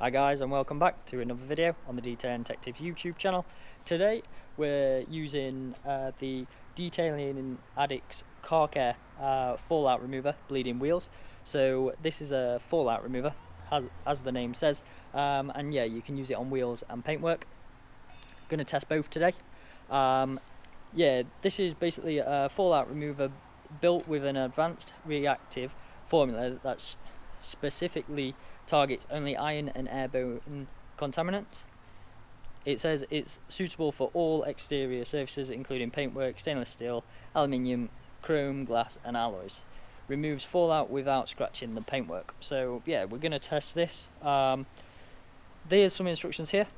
Hi guys, and welcome back to another video on the Detailing Detectives YouTube channel. Today we're using the Detailing Addicts Car Care fallout remover, bleeding wheels. So this is a fallout remover, as the name says, and yeah, you can use it on wheels and paintwork. Going to test both today. Yeah, this is basically a fallout remover built with an advanced reactive formula that's specifically targets only iron and airborne contaminants. It says it's suitable for all exterior surfaces including paintwork, stainless steel, aluminium, chrome, glass and alloys. Removes fallout without scratching the paintwork. So yeah, we're going to test this. There's some instructions here.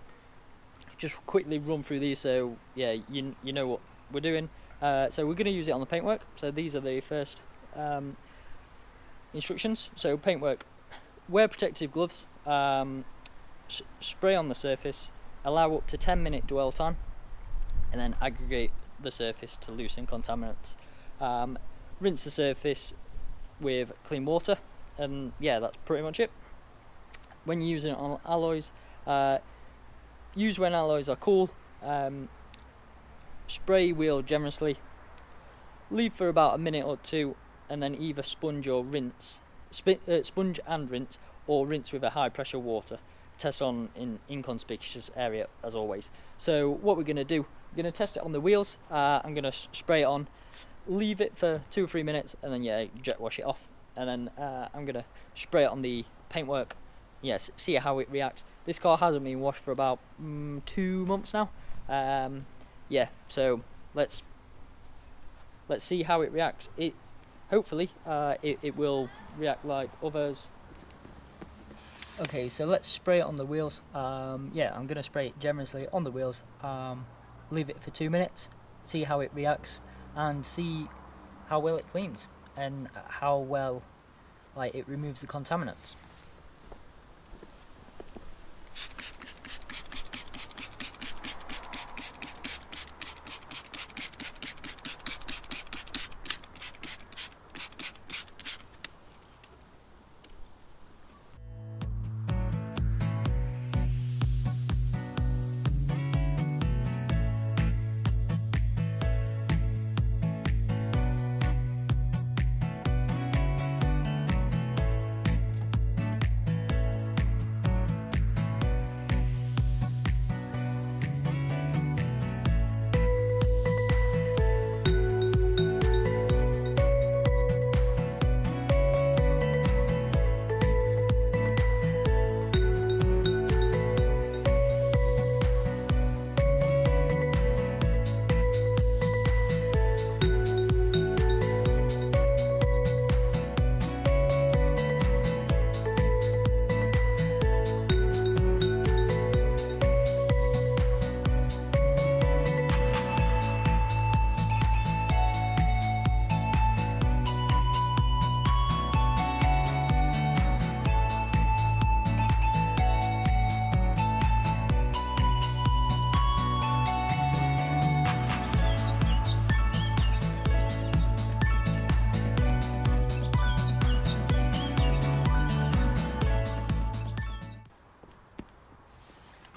Just quickly run through these so yeah, you know what we're doing. So we're going to use it on the paintwork. So these are the first instructions. So paintwork: wear protective gloves, spray on the surface, allow up to 10-minute dwell time, and then aggregate the surface to loosen contaminants. Rinse the surface with clean water, and yeah, that's pretty much it. When you're using it on alloys, use when alloys are cool. Spray wheel generously, leave for about a minute or two, and then either sponge or rinse. Sponge and rinse, or rinse with a high pressure water. Test on in inconspicuous area as always. So what we're going to do, we're going to test it on the wheels. I'm going to spray it on, leave it for 2 or 3 minutes, and then yeah, jet wash it off. And then I'm going to spray it on the paintwork. Yes, see how it reacts. This car hasn't been washed for about 2 months now. Yeah, so let's see how it reacts. Hopefully it will react like others. Okay, so let's spray it on the wheels. Yeah, I'm going to spray it generously on the wheels. Leave it for 2 minutes, see how it reacts, and see how well it cleans and how well it removes the contaminants.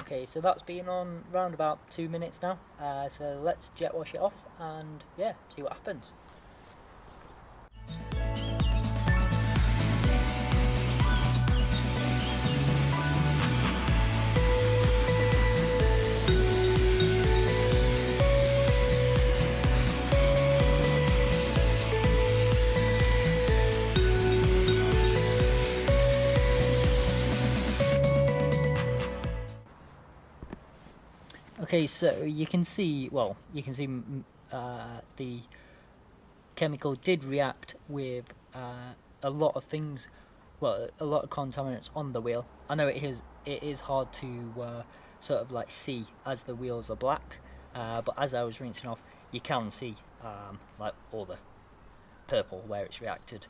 Okay, so that's been on round about 2 minutes now, so let's jet wash it off and yeah, see what happens. Okay, so you can see, the chemical did react with a lot of things, a lot of contaminants on the wheel. I know it is hard to sort of see as the wheels are black, but as I was rinsing off, you can see all the purple where it's reacted,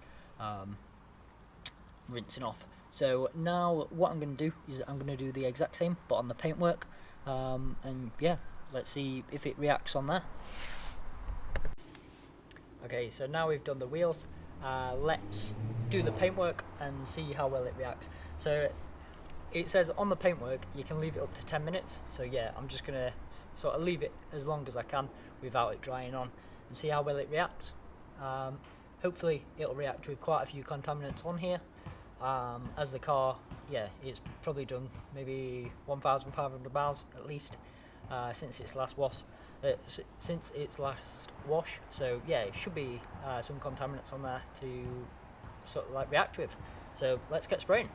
rinsing off. So now what I'm going to do is I'm going to do the exact same but on the paintwork. And yeah, let's see if it reacts on there. Okay, so now we've done the wheels, let's do the paintwork and see how well it reacts. So it says on the Paintwork you can leave it up to 10 minutes, so yeah, I'm just gonna sort of leave it as long as I can without it drying on and see how well it reacts. Hopefully it'll react with quite a few contaminants on here, as the car, yeah, it's probably done maybe 1,500 miles at least since its last wash. So yeah, it should be some contaminants on there to sort of like react with. So let's get spraying.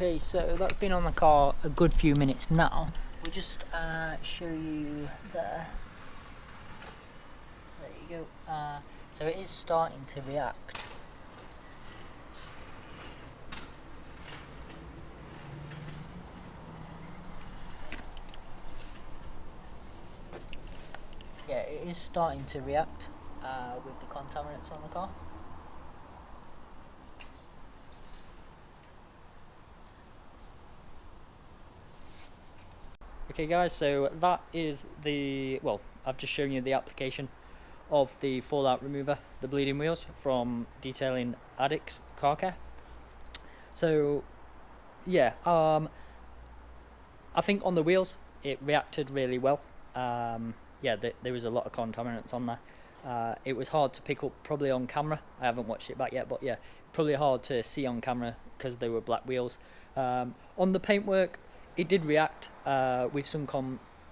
Okay, so that's been on the car a good few minutes now. We'll just show you there. There you go. So it is starting to react. Yeah, it is starting to react with the contaminants on the car. Okay guys, so that is the, well, I've just shown you the application of the fallout remover, the bleeding wheels, from Detailing Addicts Car Care. So yeah, I think on the wheels it reacted really well. Yeah, there was a lot of contaminants on there. It was hard to pick up probably on camera. I haven't watched it back yet, but yeah, probably hard to see on camera because they were black wheels. On the paintwork, it did react with some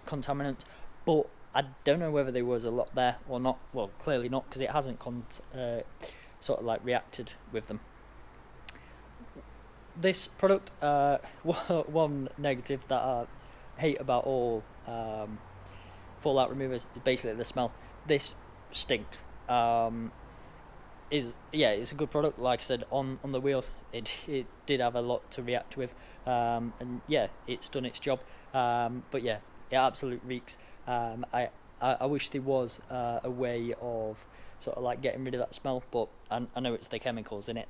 contaminants, but I don't know whether there was a lot there or not. Well, clearly not, because it hasn't sort of like reacted with them. This product, one negative that I hate about all fallout removers is basically the smell. This stinks. It's a good product. Like I said, on the wheels, it did have a lot to react with, and yeah, it's done its job. But yeah, it absolutely reeks. I wish there was a way of sort of like getting rid of that smell, but I know it's the chemicals in it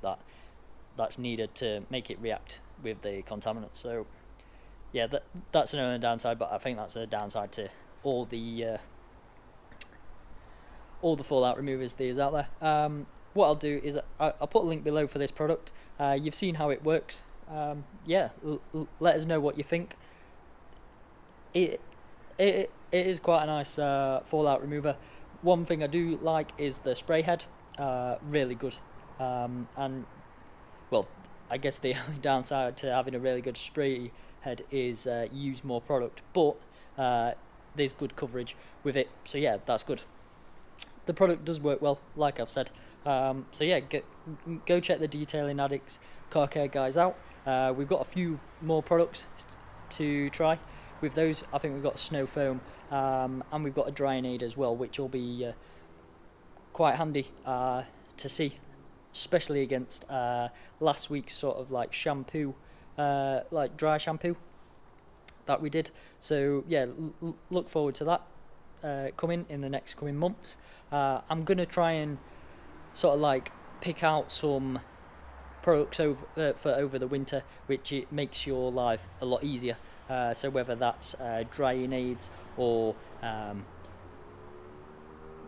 that's needed to make it react with the contaminants. So yeah, that's another downside, but I think that's a downside to all the fallout removers there's out there. What I'll do is I'll put a link below for this product. You've seen how it works. Yeah, let us know what you think. It is quite a nice fallout remover. One thing I do like is the spray head. Really good. And well, I guess the only downside to having a really good spray head is use more product, but there's good coverage with it. So yeah, that's good. The product does work well, like I've said. So yeah, go check the Detailing Addicts Car Care guys out. We've got a few more products to try. With those, I think we've got snow foam, and we've got a drying aid as well, which will be quite handy to see, especially against last week's sort of like shampoo, like dry shampoo that we did. So yeah, look forward to that coming in the next coming months. I'm gonna try and sort of like pick out some products for over the winter, which it makes your life a lot easier. So whether that's drying aids or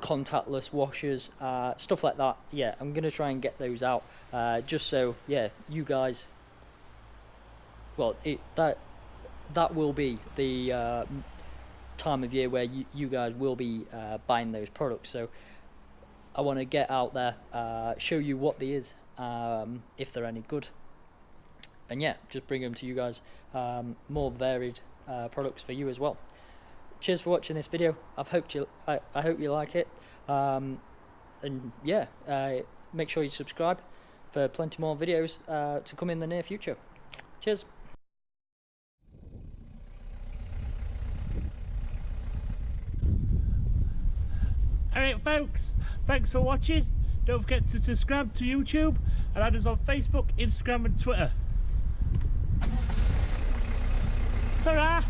contactless washers, stuff like that. Yeah, I'm gonna try and get those out, just so yeah, you guys. Well, that will be the time of year where you guys will be buying those products. So I want to get out there, show you what there is, if they're any good, and yeah, just bring them to you guys. More varied products for you as well. cheers for watching this video. I hope you like it. And yeah, make sure you subscribe for plenty more videos to come in the near future. Cheers. Alright folks, thanks for watching. Don't forget to subscribe to YouTube and add us on Facebook, Instagram and Twitter. Ta-ra!